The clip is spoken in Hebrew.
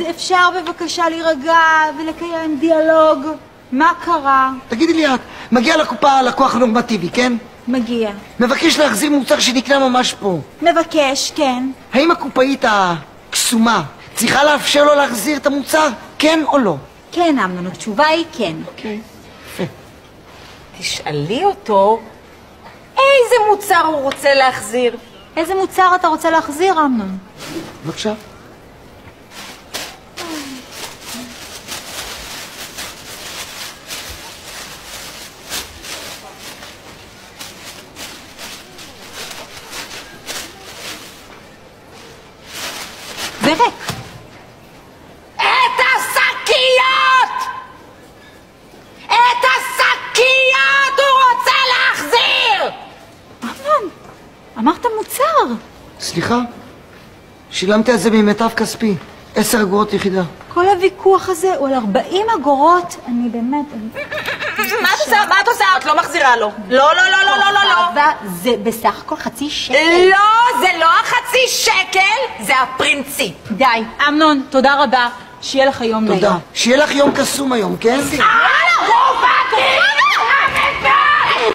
אפשר בבקשה להירגע ולקיים דיאלוג? מה קרה? תגידי לי את, מגיע לקופה לקוח נורמטיבי, כן? מגיע. מבקש להחזיר מוצר שנקנה ממש פה. מבקש, כן. האם הקופאית הקסומה צריכה לאפשר לו להחזיר את המוצר, כן או לא? כן, אמנון, התשובה היא כן. אוקיי. תשאלי אותו איזה מוצר הוא רוצה להחזיר. איזה מוצר אתה רוצה להחזיר, אמנון? בבקשה. זה ריק. את השקיות! את השקיות הוא רוצה להחזיר! אמנון, אמרת מוצר. סליחה? שילמתי על זה ממיטב כספי. 10 אגורות יחידה. כל הוויכוח הזה הוא על 40 אגורות. אני באמת... מה את עושה? מה את עושה? את לא מחזירה לו. לא, לא, לא, לא, לא, לא, לא. זה בסך הכל חצי שקל. לא, זה לא החצי שקל, זה הפרינציפ. די, אמנון, תודה רבה. שיהיה לך יום נעים. תודה. שיהיה לך יום קסום היום, כן? על הגופה!